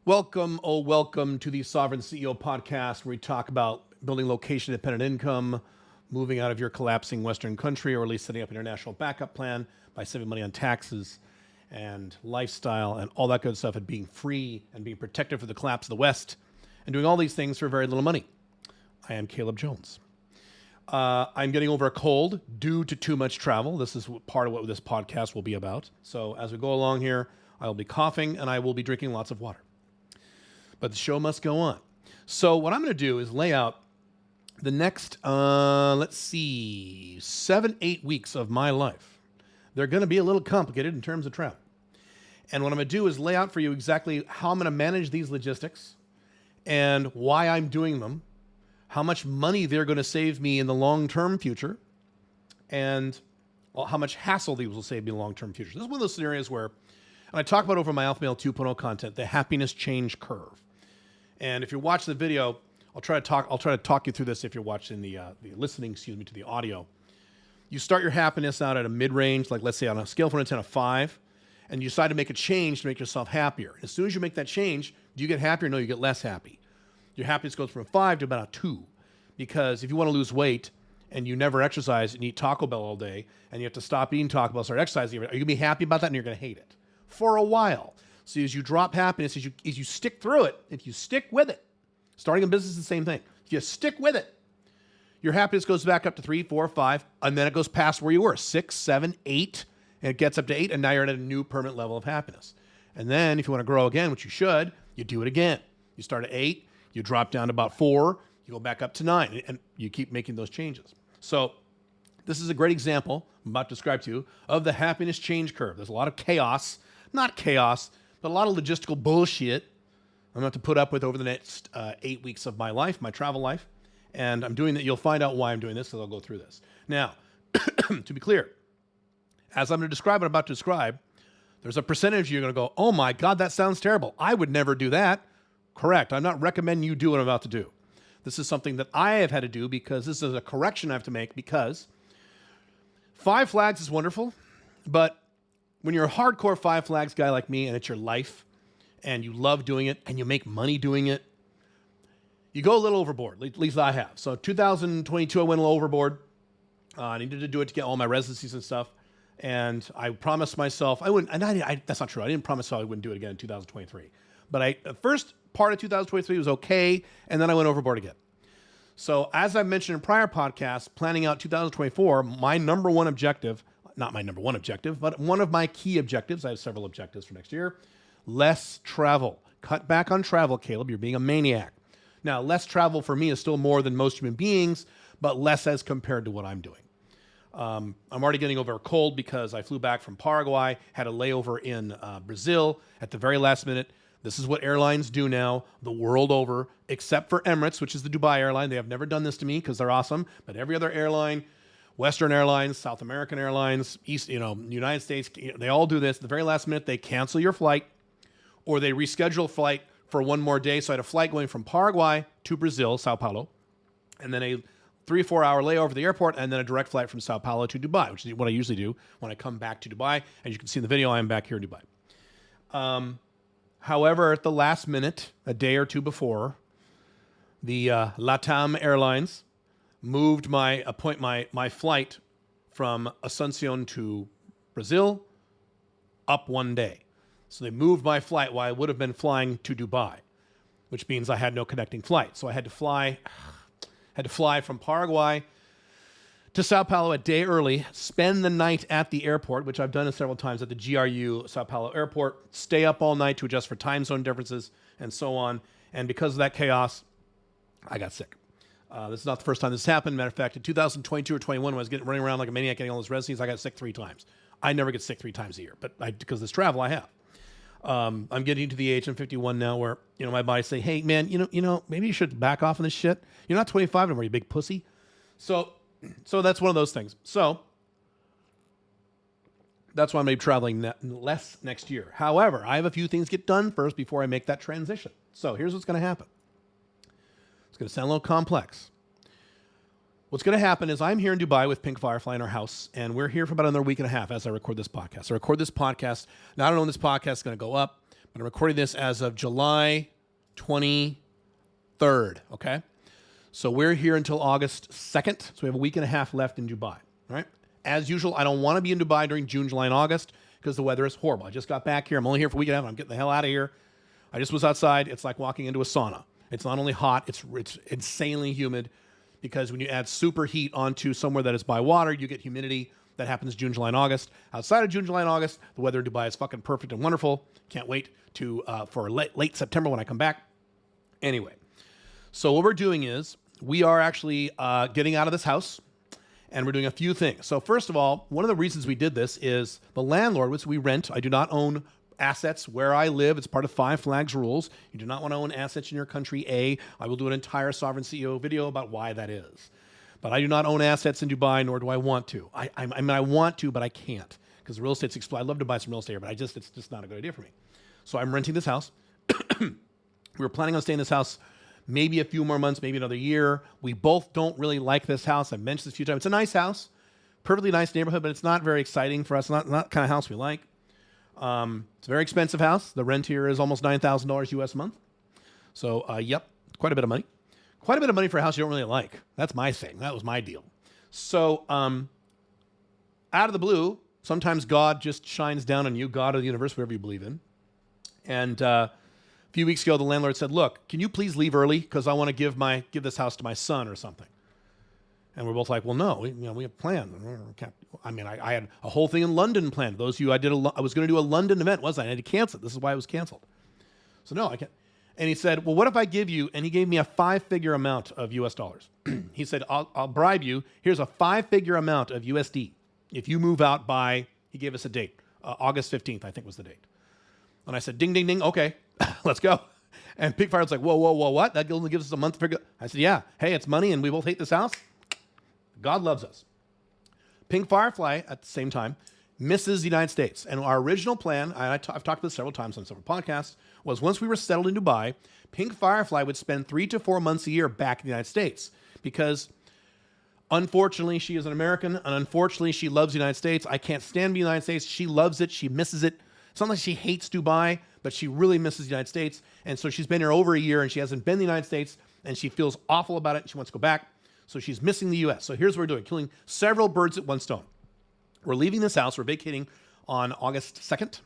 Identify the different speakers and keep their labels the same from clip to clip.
Speaker 1: Welcome to the Sovereign CEO podcast, where we talk about building location-independent income, moving out of your collapsing Western country, or at least setting up an international backup plan by saving money on taxes and lifestyle and all that good stuff, and being free and being protected for the collapse of the West, and doing all these things for very little money. I am Caleb Jones. I'm getting over a cold due to too much travel. This is part of what this podcast will be about. So as we go along here, I will be coughing and I will be drinking lots of water. But the show must go on. So what I'm going to do is lay out the next, 7-8 weeks of my life. They're going to be a little complicated in terms of travel. And what I'm going to do is lay out for you exactly how I'm going to manage these logistics and why I'm doing them, how much money they're going to save me in the long-term future, and how much hassle these will save me in the long-term future. This is one of those scenarios where, and I talk about over my Alpha Male 2.0 content, the happiness change curve. And if you're watching the video, I'll try to talk you through this if you're watching listening to the audio. You start your happiness out at a mid-range, like let's say on a scale from 1 to 10 of 5, and you decide to make a change to make yourself happier. As soon as you make that change, do you get happier? No, you get less happy. Your happiness goes from a 5 to about a 2. Because if you want to lose weight and you never exercise and eat Taco Bell all day, and you have to stop eating Taco Bell, start exercising, are you going to be happy about that? And you're going to hate it for a while. So as you drop happiness, as you stick through it, if you stick with it, starting a business is the same thing. If you stick with it, your happiness goes back up to 3, 4, 5, and then it goes past where you were, 6, 7, 8, and it gets up to 8, and now you're at a new permanent level of happiness. And then if you want to grow again, which you should, you do it again. You start at 8, you drop down to about 4, you go back up to 9, and you keep making those changes. So this is a great example I'm about to describe to you of the happiness change curve. There's a lot of chaos, not chaos, but a lot of logistical bullshit I'm going to have to put up with over the next 8 weeks of my life, my travel life. And I'm doing that. You'll find out why I'm doing this, so I'll go through this. Now, to be clear, as I'm going to describe what I'm about to describe, there's a percentage you're going to go, oh my God, that sounds terrible. I would never do that. Correct. I'm not recommending you do what I'm about to do. This is something that I have had to do because this is a correction I have to make, because Five Flags is wonderful, but when you're a hardcore Five Flags guy like me and it's your life and you love doing it and you make money doing it, you go a little overboard. At least I have. So 2022, I went a little overboard. I needed to do it to get all my residencies and stuff. And I promised myself I wouldn't, and that's not true. I didn't promise myself I wouldn't do it again in 2023. But the first part of 2023 was okay, and then I went overboard again. So as I mentioned in prior podcasts, planning out 2024, my number one objective, not my number one objective, but one of my key objectives, I have several objectives for next year, less travel. Cut back on travel, Caleb. You're being a maniac. Now, less travel for me is still more than most human beings, but less as compared to what I'm doing. I'm already getting over a cold because I flew back from Paraguay, had a layover in Brazil at the very last minute. This is what airlines do now, the world over, except for Emirates, which is the Dubai airline. They have never done this to me because they're awesome. But every other airline, Western Airlines, South American Airlines, United States, they all do this. At the very last minute, they cancel your flight or they reschedule a flight for one more day. So I had a flight going from Paraguay to Brazil, Sao Paulo, and then a 3 or 4 hour layover at the airport, and then a direct flight from Sao Paulo to Dubai, which is what I usually do when I come back to Dubai. As you can see in the video, I am back here in Dubai. However, at the last minute, a day or two before, the LATAM Airlines moved my flight from Asuncion to Brazil up one day. So they moved my flight while I would have been flying to Dubai, which means I had no connecting flight. So I had to fly from Paraguay to Sao Paulo a day early, spend the night at the airport, which I've done several times at the GRU Sao Paulo airport, stay up all night to adjust for time zone differences and so on. And because of that chaos, I got sick. This is not the first time this happened. Matter of fact, in 2022 or 21, when I was running around like a maniac getting all those residencies, I got sick 3 times. I never get sick 3 times a year, but because of this travel, I have. I'm getting to the age, I'm 51 now, where my body say, "Hey, man, maybe you should back off on this shit. You're not 25 anymore, you big pussy." So that's one of those things. So that's why I'm going to be traveling less next year. However, I have a few things get done first before I make that transition. So here's what's going to happen. It's going to sound a little complex. What's going to happen is I'm here in Dubai with Pink Firefly in our house, and we're here for about another week and a half as I record this podcast. I record this podcast. Now, I don't know when this podcast is going to go up, I'm recording this as of July 23rd, okay? So we're here until August 2nd, so we have a week and a half left in Dubai, all right? As usual, I don't want to be in Dubai during June, July, and August because the weather is horrible. I just got back here. I'm only here for a week and a half. I'm getting the hell out of here. I just was outside. It's like walking into a sauna. It's not only hot, it's insanely humid because when you add super heat onto somewhere that is by water, you get humidity. That happens June, July, and August. Outside of June, July, and August, the weather in Dubai is fucking perfect and wonderful. Can't wait for late September when I come back. Anyway, so what we're doing is we are actually getting out of this house, and we're doing a few things. So first of all, one of the reasons we did this is the landlord, which we rent. I do not own assets where I live. It's part of Five Flags rules. You do not want to own assets in your country, A. I will do an entire Sovereign CEO video about why that is. But I do not own assets in Dubai, nor do I want to. I mean, I want to, but I can't because real estate's exploded. I'd love to buy some real estate here, but it's just not a good idea for me. So I'm renting this house. We were planning on staying in this house maybe a few more months, maybe another year. We both don't really like this house. I've mentioned this a few times. It's a nice house, perfectly nice neighborhood, but it's not very exciting for us. Not the kind of house we like. It's a very expensive house. The rent here is almost $9,000 US a month. So, yep, quite a bit of money. Quite a bit of money for a house you don't really like. That's my thing. That was my deal. So, out of the blue, sometimes God just shines down on you, God or the universe, whatever you believe in. And a few weeks ago, the landlord said, look, can you please leave early? Because I want to give this house to my son or something. And we're both like, well, no, we have planned. I had a whole thing in London planned. Those of you, I was going to do a London event, wasn't I? I had to cancel it. This is why it was canceled. So no, I can't. And he said, well, what if I give you, and he gave me a 5-figure amount of US dollars. He said, I'll bribe you. Here's a 5-figure amount of USD. If you move out by, he gave us a date, August 15th, I think was the date. And I said, ding, ding, ding, okay, let's go. And Pink Fire was like, whoa, what? That only gives us a month to figure. I said, yeah, hey, it's money and we both hate this house. God loves us. Pink Firefly, at the same time, misses the United States. And our original plan, and I've talked about this several times on several podcasts, was once we were settled in Dubai, Pink Firefly would spend 3 to 4 months a year back in the United States because unfortunately she is an American and unfortunately she loves the United States. I can't stand the United States. She loves it. She misses it. It's not like she hates Dubai, but she really misses the United States. And so she's been here over a year and she hasn't been in the United States and she feels awful about it and she wants to go back. So she's missing the US. So here's what we're doing, killing several birds at one stone. We're leaving this house. We're vacating on August 2nd.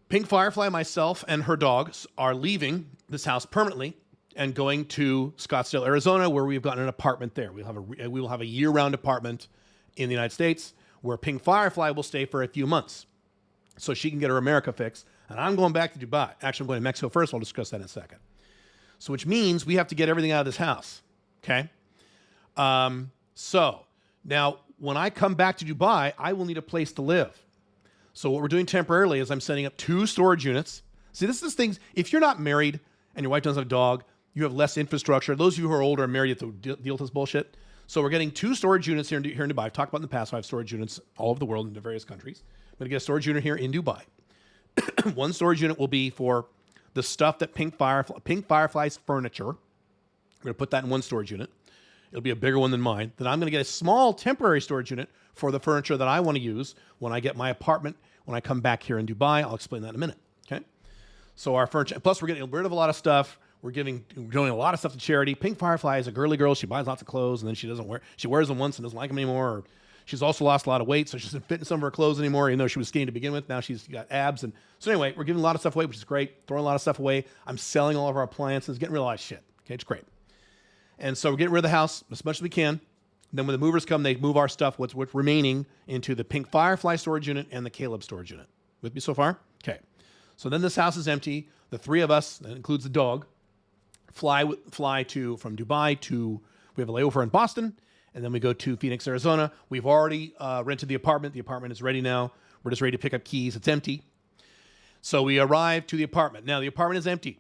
Speaker 1: Pink Firefly, myself, and her dogs are leaving this house permanently and going to Scottsdale, Arizona, where we've gotten an apartment there. We will have a year-round apartment in the United States where Pink Firefly will stay for a few months so she can get her America fix. And I'm going back to Dubai. Actually, I'm going to Mexico first. I'll discuss that in a second. So which means we have to get everything out of this house, okay? So now when I come back to Dubai, I will need a place to live. So what we're doing temporarily is I'm setting up 2 storage units. See, this is things, if you're not married and your wife doesn't have a dog, you have less infrastructure. Those of you who are older and married have to deal with this bullshit. So we're getting 2 storage units here in Dubai. I've talked about in the past, I have storage units all over the world in various countries. I'm going to get a storage unit here in Dubai. One storage unit will be for the stuff that Pink Firefly's furniture. We're going to put that in one storage unit. It'll be a bigger one than mine. Then I'm going to get a small temporary storage unit for the furniture that I want to use when I get my apartment, when I come back here in Dubai. I'll explain that in a minute, okay? So our furniture, plus we're getting rid of a lot of stuff. We're doing a lot of stuff to charity. Pink Firefly is a girly girl. She buys lots of clothes and then she wears them once and doesn't like them anymore. Or she's also lost a lot of weight, so she doesn't fit in some of her clothes anymore, even though she was skinny to begin with. Now she's got abs. And so anyway, we're giving a lot of stuff away, which is great. Throwing a lot of stuff away. I'm selling all of our appliances, getting rid of a lot of shit. Okay, it's great. And so we're getting rid of the house as much as we can. Then when the movers come, they move our stuff, what's remaining, into the Pink Firefly storage unit and the Caleb storage unit. With me so far? Okay. So then this house is empty. The 3 of us, that includes the dog, fly from Dubai to, we have a layover in Boston, and then we go to Phoenix, Arizona. We've already rented the apartment. The apartment is ready now. We're just ready to pick up keys. It's empty. So we arrive to the apartment. Now the apartment is empty.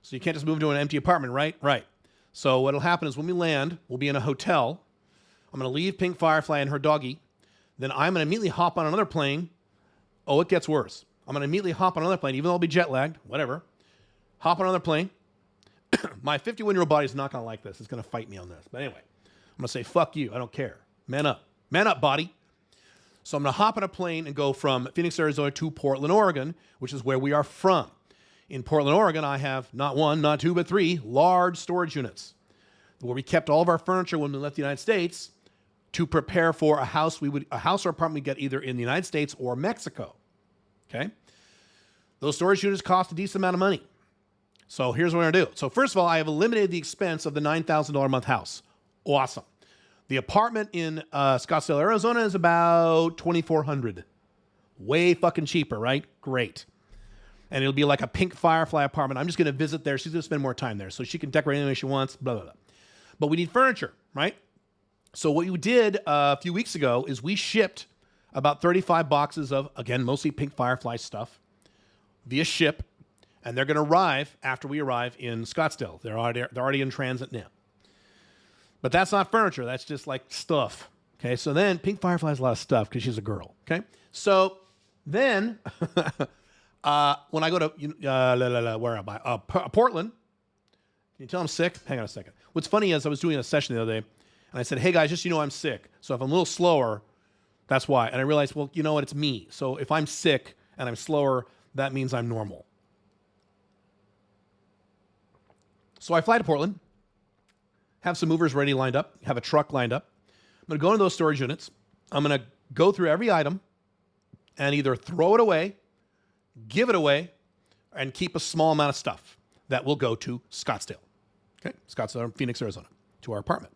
Speaker 1: So you can't just move to an empty apartment, right? Right. So what'll happen is when we land, we'll be in a hotel. I'm going to leave Pink Firefly and her doggy. Then I'm going to immediately hop on another plane. Oh, it gets worse. I'm going to immediately hop on another plane, even though I'll be jet lagged, whatever. Hop on another plane. My 51-year-old body is not going to like this. It's going to fight me on this. But anyway, I'm going to say, fuck you. I don't care. Man up. Man up, body. So I'm going to hop on a plane and go from Phoenix, Arizona to Portland, Oregon, which is where we are from. In Portland, Oregon, I have not one, not two, but three large storage units where we kept all of our furniture when we left the United States to prepare for a house or apartment we get either in the United States or Mexico. Okay? Those storage units cost a decent amount of money. So here's what we're going to do. So first of all, I have eliminated the expense of the $9,000 a month house. Awesome. The apartment in Scottsdale, Arizona is about $2,400. Way fucking cheaper, right? Great. And it'll be like a pink Firefly apartment. I'm just going to visit there. She's going to spend more time there. So she can decorate any way she wants, blah, blah, blah. But we need furniture, right? So what we did a few weeks ago is we shipped about 35 boxes of, again, mostly pink Firefly stuff via ship. And they're going to arrive after we arrive in Scottsdale. They're already in transit now. But that's not furniture. That's just like stuff. Okay, so then Pink Firefly has a lot of stuff because she's a girl. Okay, so then when I go to where am I? Portland. Can you tell I'm sick? Hang on a second. What's funny is I was doing a session the other day, and I said, "Hey guys, just so you know, I'm sick. So if I'm a little slower, that's why." And I realized, well, you know what? It's me. So if I'm sick and I'm slower, that means I'm normal. So I fly to Portland, have some movers ready lined up, have a truck lined up. I'm going to go into those storage units. I'm going to go through every item and either throw it away, give it away, and keep a small amount of stuff that will go to Scottsdale. Okay, Scottsdale, Phoenix, Arizona, to our apartment.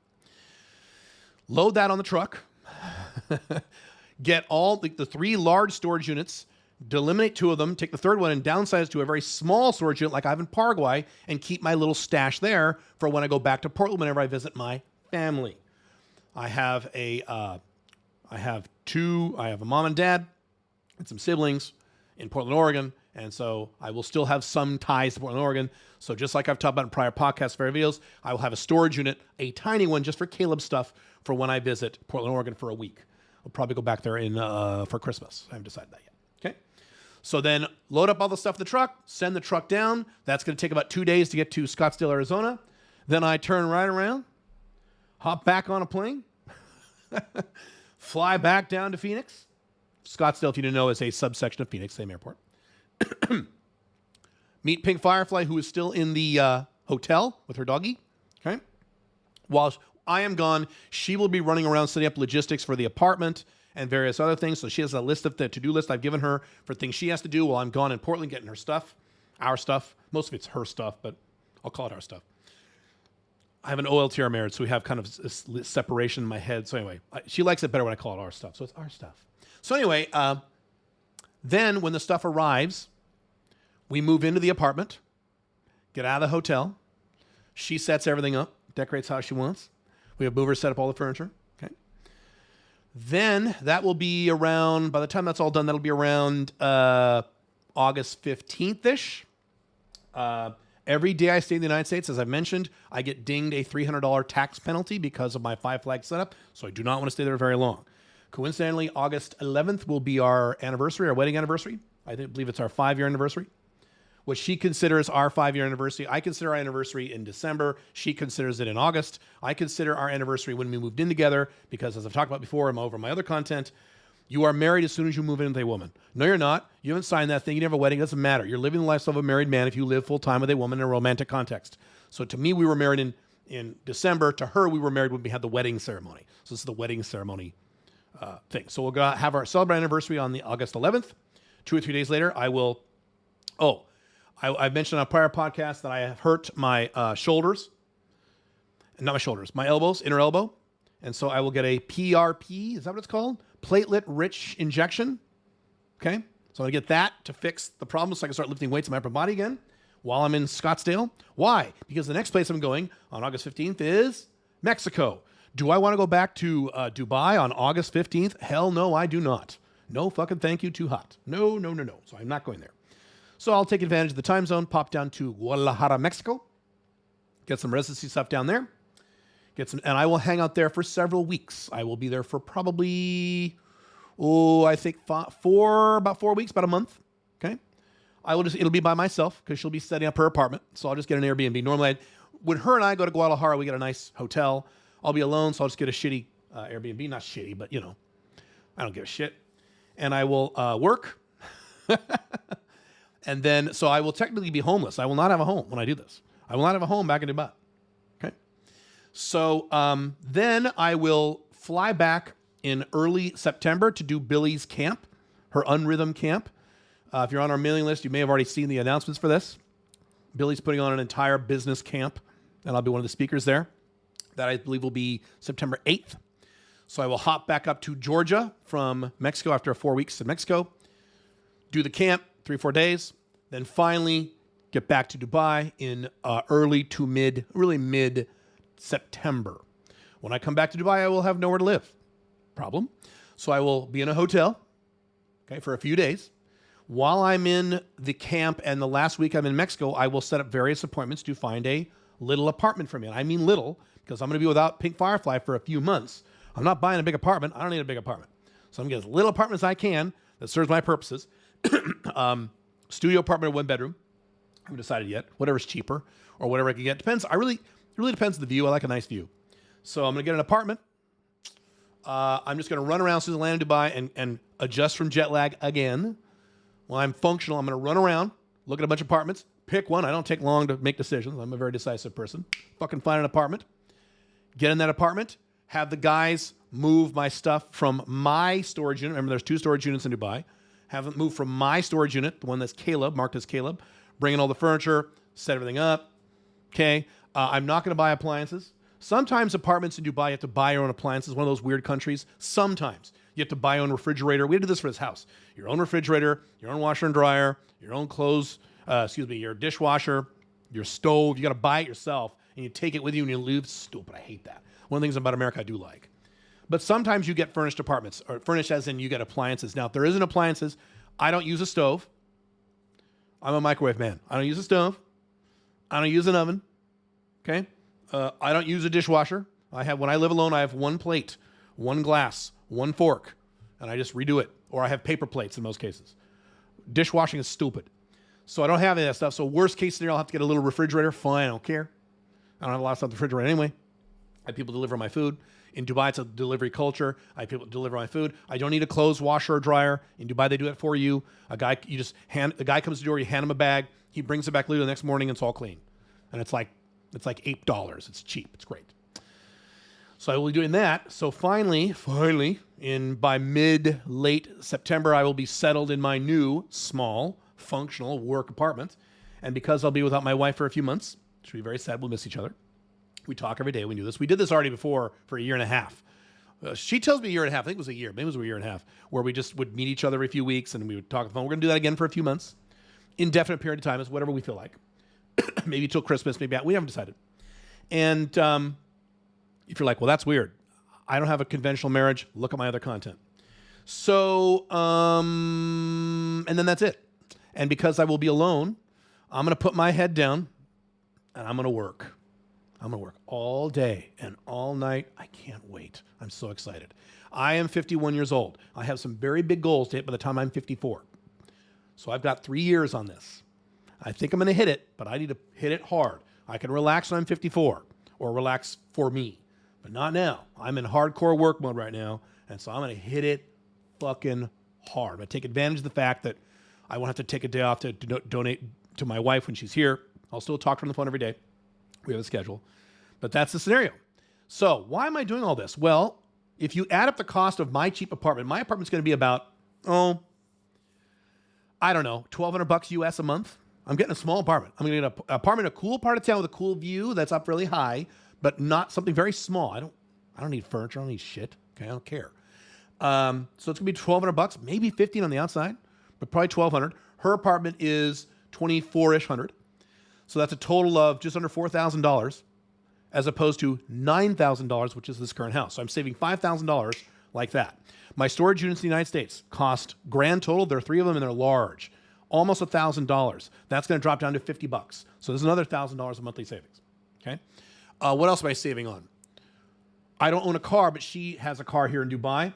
Speaker 1: Load that on the truck. Get all the three large storage units, eliminate two of them, take the third one and downsize to a very small storage unit like I have in Paraguay, and keep my little stash there for when I go back to Portland whenever I visit my family. I have a mom and dad and some siblings in Portland, Oregon, and so I will still have some ties to Portland, Oregon. So just like I've talked about in prior podcasts, for videos, I will have a storage unit, a tiny one just for Caleb stuff for when I visit Portland, Oregon for a week. I'll probably go back there for Christmas. I haven't decided that yet. Okay. So then load up all the stuff in the truck, send the truck down. That's going to take about 2 days to get to Scottsdale, Arizona. Then I turn right around, hop back on a plane, fly back down to Phoenix. Scottsdale, if you didn't know, is a subsection of Phoenix, same airport. Meet Pink Firefly, who is still in the hotel with her doggy. Okay. While I am gone, she will be running around setting up logistics for the apartment and various other things. So she has a list of the to-do list I've given her for things she has to do while I'm gone in Portland getting her stuff, our stuff. Most of it's her stuff, but I'll call it our stuff. I have an OLTR marriage, so we have kind of a separation in my head. So anyway, she likes it better when I call it our stuff. So it's our stuff. So anyway, then when the stuff arrives, we move into the apartment, get out of the hotel. She sets everything up, decorates how she wants. We have movers set up all the furniture. Okay. Then that will be around, by the time that's all done, that'll be around August 15th-ish. Every day I stay in the United States, as I've mentioned, I get dinged a $300 tax penalty because of my 5-flag setup, so I do not want to stay there very long. Coincidentally, August 11th will be our anniversary, our wedding anniversary. I believe it's our 5-year anniversary. What she considers our 5-year anniversary, I consider our anniversary in December. She considers it in August. I consider our anniversary when we moved in together because, as I've talked about before, I'm over my other content. You are married as soon as you move in with a woman. No, you're not. You haven't signed that thing. You didn't have a wedding. It doesn't matter. You're living the lifestyle of a married man if you live full-time with a woman in a romantic context. So to me, we were married in December. To her, we were married when we had the wedding ceremony. So this is the wedding ceremony thing. So we'll go have our celebrate anniversary on the August 11th. 2 or 3 days later, I've mentioned on a prior podcast that I have hurt my shoulders. Not my shoulders, my elbows, inner elbow. And so I will get a PRP, is that what it's called? Platelet-rich injection. Okay? So I'm going to get that to fix the problem so I can start lifting weights in my upper body again while I'm in Scottsdale. Why? Because the next place I'm going on August 15th is Mexico. Do I want to go back to Dubai on August 15th? Hell no, I do not. No fucking thank you, too hot. No. So I'm not going there. So I'll take advantage of the time zone, pop down to Guadalajara, Mexico, get some residency stuff down there, and I will hang out there for several weeks. I will be there for probably, I think about 4 weeks, about a month. Okay. It'll be by myself because she'll be setting up her apartment. So I'll just get an Airbnb. Normally, when her and I go to Guadalajara, we get a nice hotel. I'll be alone, so I'll just get a shitty Airbnb. Not shitty, but I don't give a shit. And I will work. And then, so I will technically be homeless. I will not have a home when I do this. I will not have a home back in Dubai. Okay. So then I will fly back in early September to do Billy's camp, her Unrhythm camp. If you're on our mailing list, you may have already seen the announcements for this. Billy's putting on an entire business camp, and I'll be one of the speakers there. That I believe will be September 8th. So I will hop back up to Georgia from Mexico after 4 weeks in Mexico, do the camp, 3-4 days, then finally get back to Dubai in early to mid-September. When I come back to Dubai, I will have nowhere to live. Problem. So I will be in a hotel, okay, for a few days. While I'm in the camp and the last week I'm in Mexico, I will set up various appointments to find a little apartment for me. And I mean little, because I'm going to be without Pink Firefly for a few months. I'm not buying a big apartment. I don't need a big apartment. So I'm going to get as little apartment as I can that serves my purposes. Studio apartment, 1 bedroom. I haven't decided yet. Whatever's cheaper or whatever I can get. Depends. It really depends on the view. I like a nice view. So I'm going to get an apartment. I'm just going to run around Switzerland and Dubai and adjust from jet lag again. While I'm functional, I'm going to run around, look at a bunch of apartments, pick one. I don't take long to make decisions. I'm a very decisive person. Fucking find an apartment. Get in that apartment. Have the guys move my stuff from my storage unit. Remember, there's 2 storage units in Dubai. Have them move from my storage unit, the one that's Caleb, marked as Caleb, bring in all the furniture, set everything up. Okay. I'm not going to buy appliances. Sometimes apartments in Dubai, you have to buy your own appliances. One of those weird countries. Sometimes you have to buy your own refrigerator. We had to do this for this house. Your own refrigerator, your own washer and dryer, your own clothes, your dishwasher, your stove. You got to buy it yourself, and you take it with you and you leave. Stupid. I hate that. One of the things about America I do like. But sometimes you get furnished apartments, or furnished as in you get appliances. Now, if there isn't appliances, I don't use a stove. I'm a microwave man. I don't use a stove. I don't use an oven. Okay? I don't use a dishwasher. When I live alone, I have 1 plate, 1 glass, 1 fork, and I just redo it. Or I have paper plates in most cases. Dishwashing is stupid. So I don't have any of that stuff. So worst case scenario, I'll have to get a little refrigerator. Fine, I don't care. I don't have a lot of stuff in the refrigerator anyway. I have people deliver my food. In Dubai, it's a delivery culture. I have people deliver my food. I don't need a clothes washer or dryer. In Dubai, they do it for you. The guy comes to the door, you hand him a bag, he brings it back later the next morning, and it's all clean. And it's like $8. It's cheap. It's great. So I will be doing that. So finally, by late September, I will be settled in my new, small, functional work apartment. And because I'll be without my wife for a few months, which will be very sad, we'll miss each other. We talk every day. We do this. We did this already before for a year and a half. She tells me a year and a half. I think it was a year. Maybe it was a year and a half, where we just would meet each other every few weeks and we would talk on the phone. We're going to do that again for a few months. Indefinite period of time is whatever we feel like. Maybe till Christmas. Maybe we haven't decided. And if you're like, well, that's weird. I don't have a conventional marriage. Look at my other content. So, and then that's it. And because I will be alone, I'm going to put my head down and I'm going to work. I'm going to work all day and all night. I can't wait. I'm so excited. I am 51 years old. I have some very big goals to hit by the time I'm 54. So I've got 3 years on this. I think I'm going to hit it, but I need to hit it hard. I can relax when I'm 54 or relax for me, but not now. I'm in hardcore work mode right now, and so I'm going to hit it fucking hard. I'm going to take advantage of the fact that I won't have to take a day off to donate to my wife when she's here. I'll still talk to her on the phone every day. We have a schedule, but that's the scenario. So why am I doing all this? Well, if you add up the cost of my cheap apartment, my apartment's going to be about, I don't know, $1,200 US a month. I'm getting a small apartment. I'm going to get an apartment in a cool part of town with a cool view that's up really high, but not something very small. I don't need furniture. I don't need shit. Okay, I don't care. So it's going to be $1,200, maybe $1,500 on the outside, but probably $1,200. Her apartment is $2,400. So that's a total of just under $4,000 as opposed to $9,000, which is this current house. So I'm saving $5,000 like that. My storage units in the United States cost grand total. There are 3 of them and they're large. Almost $1,000. That's going to drop down to $50. So there's another $1,000 of monthly savings. Okay. What else am I saving on? I don't own a car, but she has a car here in Dubai.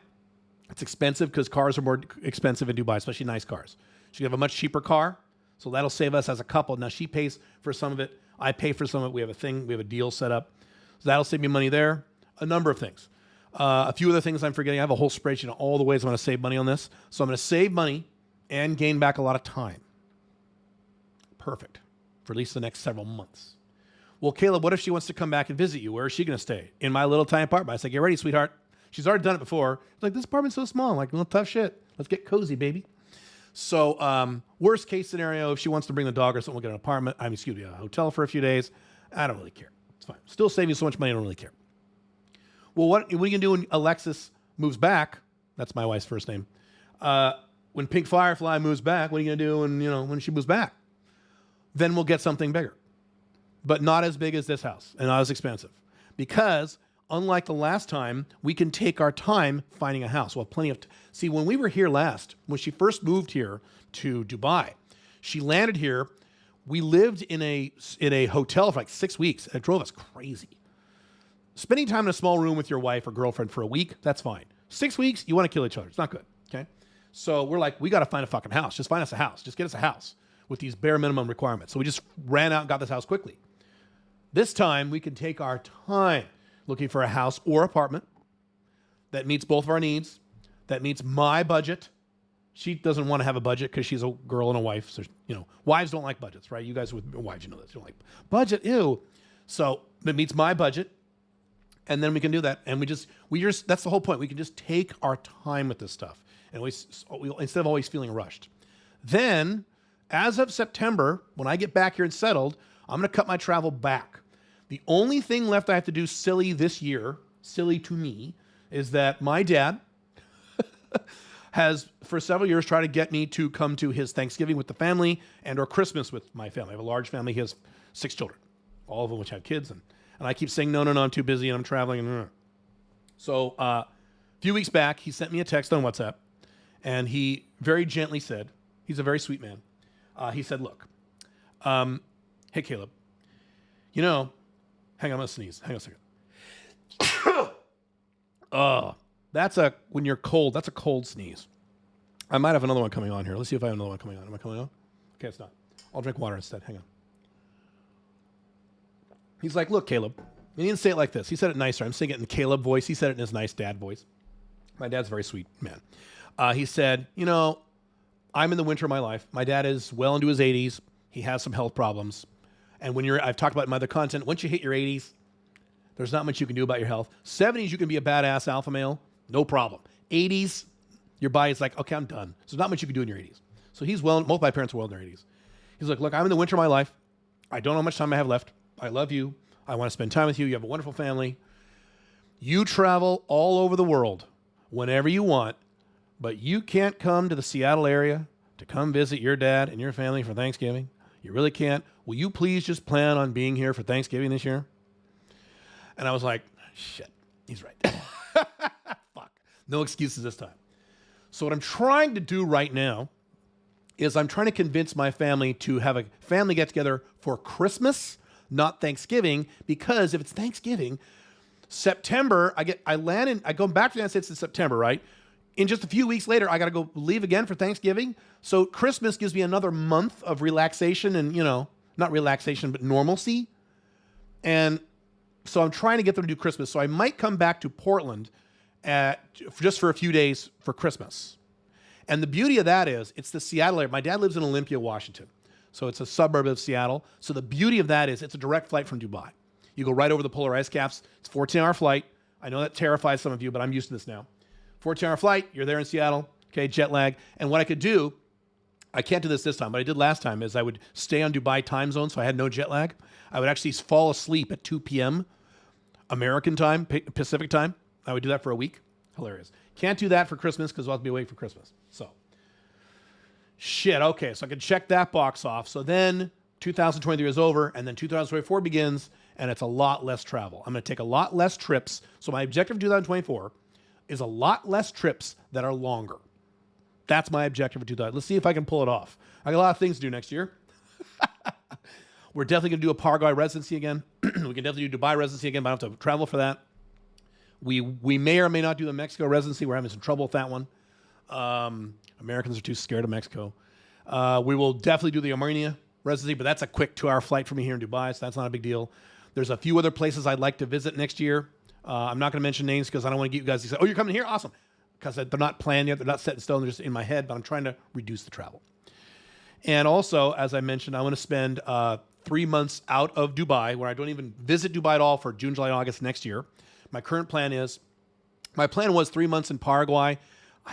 Speaker 1: It's expensive because cars are more expensive in Dubai, especially nice cars. She can have a much cheaper car. So that'll save us as a couple. Now she pays for some of it. I pay for some of it. We have a deal set up. So that'll save me money there. A number of things. A few other things I'm forgetting. I have a whole spreadsheet of all the ways I'm going to save money on this. So I'm going to save money and gain back a lot of time. Perfect. For at least the next several months. Well, Caleb, what if she wants to come back and visit you? Where is she going to stay? In my little tiny apartment. I said, get ready, sweetheart. She's already done it before. She's like, this apartment's so small. I'm like, well, tough shit. Let's get cozy, baby. So worst case scenario, if she wants to bring the dog or something, we'll get an apartment. A hotel for a few days. I don't really care. It's fine. Still saving so much money, I don't really care. Well, what are you going to do when Alexis moves back? That's my wife's first name. When Pink Firefly moves back, what are you going to do when she moves back? Then we'll get something bigger. But not as big as this house and not as expensive. Because unlike the last time, we can take our time finding a house. We'll have plenty of see, when we were here last, when she first moved here to Dubai, she landed here. We lived in a hotel for like 6 weeks. And it drove us crazy. Spending time in a small room with your wife or girlfriend for a week, that's fine. 6 weeks, you want to kill each other. It's not good, okay? So we're like, we got to find a fucking house. Just find us a house. Just get us a house with these bare minimum requirements. So we just ran out and got this house quickly. This time, we can take our time looking for a house or apartment that meets both of our needs, that meets my budget. She doesn't want to have a budget because she's a girl and a wife. So, wives don't like budgets, right? You guys with wives, you know this. You don't like budget, ew. So it meets my budget. And then we can do that. And we just, that's the whole point. We can just take our time with this stuff. And instead of always feeling rushed. Then, as of September, when I get back here and settled, I'm going to cut my travel back. The only thing left I have to do silly this year, silly to me, is that my dad has for several years tried to get me to come to his Thanksgiving with the family and or Christmas with my family. I have a large family. He has 6 children, all of them which have kids. And I keep saying, no, I'm too busy and I'm traveling. So a few weeks back, he sent me a text on WhatsApp and he very gently said, he's a very sweet man. He said, look, hey, Caleb, hang on, I'm going to sneeze. Hang on a second. When you're cold, that's a cold sneeze. I might have another one coming on here. Let's see if I have another one coming on. Am I coming on? Okay, it's not. I'll drink water instead. Hang on. He's like, look, Caleb. He didn't say it like this. He said it nicer. I'm saying it in the Caleb voice. He said it in his nice dad voice. My dad's a very sweet man. He said, I'm in the winter of my life. My dad is well into his 80s. He has some health problems. And I've talked about in my other content, once you hit your 80s, there's not much you can do about your health. 70s, you can be a badass alpha male. No problem. 80s, your body's like, okay, I'm done. So not much you can do in your 80s. So both my parents were well in their 80s. He's like, look, I'm in the winter of my life. I don't know how much time I have left. I love you. I want to spend time with you. You have a wonderful family. You travel all over the world whenever you want, but you can't come to the Seattle area to come visit your dad and your family for Thanksgiving. You really can't. Will you please just plan on being here for Thanksgiving this year? And I was like, shit, he's right. Fuck. No excuses this time. So what I'm trying to do right now is I'm trying to convince my family to have a family get-together for Christmas, not Thanksgiving, because if it's Thanksgiving, September, I go back to the United States in September, right? In just a few weeks later, I got to go leave again for Thanksgiving. So Christmas gives me another month of relaxation and, not relaxation, but normalcy. And so I'm trying to get them to do Christmas. So I might come back to Portland just for a few days for Christmas. And the beauty of that is it's the Seattle area. My dad lives in Olympia, Washington. So it's a suburb of Seattle. So the beauty of that is it's a direct flight from Dubai. You go right over the polar ice caps. It's a 14-hour flight. I know that terrifies some of you, but I'm used to this now. 14-hour flight, you're there in Seattle, okay, jet lag. And what I could do, I can't do this time, but I did last time, is I would stay on Dubai time zone, so I had no jet lag. I would actually fall asleep at 2 p.m. American time, Pacific time. I would do that for a week. Hilarious. Can't do that for Christmas because I'll have to be awake for Christmas. So, shit, okay, so I can check that box off. So then 2023 is over, and then 2024 begins, and it's a lot less travel. I'm going to take a lot less trips. So my objective for 2024 is a lot less trips that are longer. That's my objective for 2000. Let's see if I can pull it off. I got a lot of things to do next year. We're definitely going to do a Paraguay residency again. We can definitely do Dubai residency again, but I have to travel for that. We may or may not do the Mexico residency. We're having some trouble with that one. Americans are too scared of Mexico. We will definitely do the Armenia residency, but that's a quick 2-hour flight from me here in Dubai, so that's not a big deal. There's a few other places I'd like to visit next year. I'm not going to mention names because I don't want to get you guys to say, oh, you're coming here? Awesome. Because they're not planned yet. They're not set in stone. They're just in my head, but I'm trying to reduce the travel. And also, as I mentioned, I want to spend 3 months out of Dubai, where I don't even visit Dubai at all for June, July, and August next year. My plan was 3 months in Paraguay.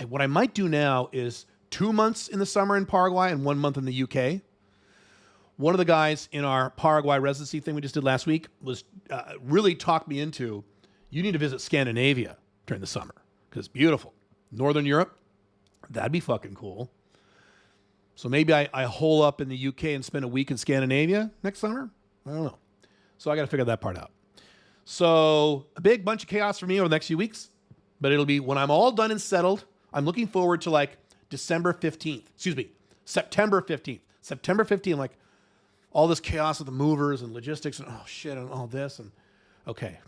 Speaker 1: What I might do now is 2 months in the summer in Paraguay and 1 month in the UK. One of the guys in our Paraguay residency thing we just did last week was really talked me into, you need to visit Scandinavia during the summer because it's beautiful. Northern Europe, that'd be fucking cool. So maybe I hole up in the UK and spend a week in Scandinavia next summer. I don't know. So I got to figure that part out. So a big bunch of chaos for me over the next few weeks, but it'll be when I'm all done and settled. I'm looking forward to like September 15th. September 15th, like all this chaos with the movers and logistics and oh shit and all this and okay,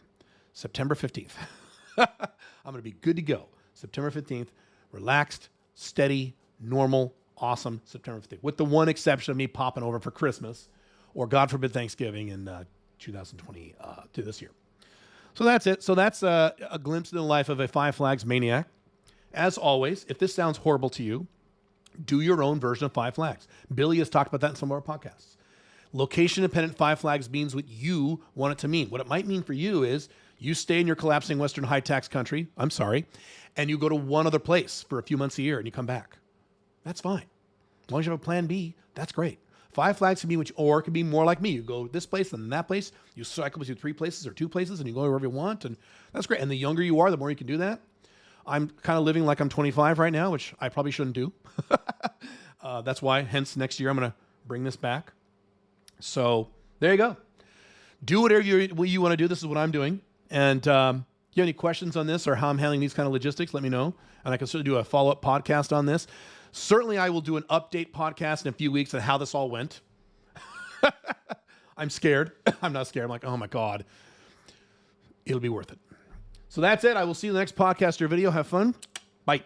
Speaker 1: September 15th. I'm going to be good to go. September 15th, relaxed, steady, normal, awesome September 15th, with the one exception of me popping over for Christmas or God forbid Thanksgiving in 2020 to this year. So that's it. So that's a glimpse into the life of a Five Flags maniac. As always, if this sounds horrible to you, do your own version of Five Flags. Billy has talked about that in some of our podcasts. Location-independent Five Flags means what you want it to mean. What it might mean for you is you stay in your collapsing Western high-tax country, and you go to one other place for a few months a year and you come back. That's fine. As long as you have a plan B, that's great. Five Flags can be or it can be more like me. You go this place and that place. You cycle between 3 places or 2 places and you go wherever you want. And that's great. And the younger you are, the more you can do that. I'm kind of living like I'm 25 right now, which I probably shouldn't do. That's why, hence next year, I'm going to bring this back. So there you go. Do whatever you want to do. This is what I'm doing. And if you have any questions on this or how I'm handling these kind of logistics, let me know. And I can certainly do a follow-up podcast on this. Certainly, I will do an update podcast in a few weeks on how this all went. I'm scared. I'm not scared. I'm like, oh my God. It'll be worth it. So that's it. I will see you in the next podcast or video. Have fun. Bye.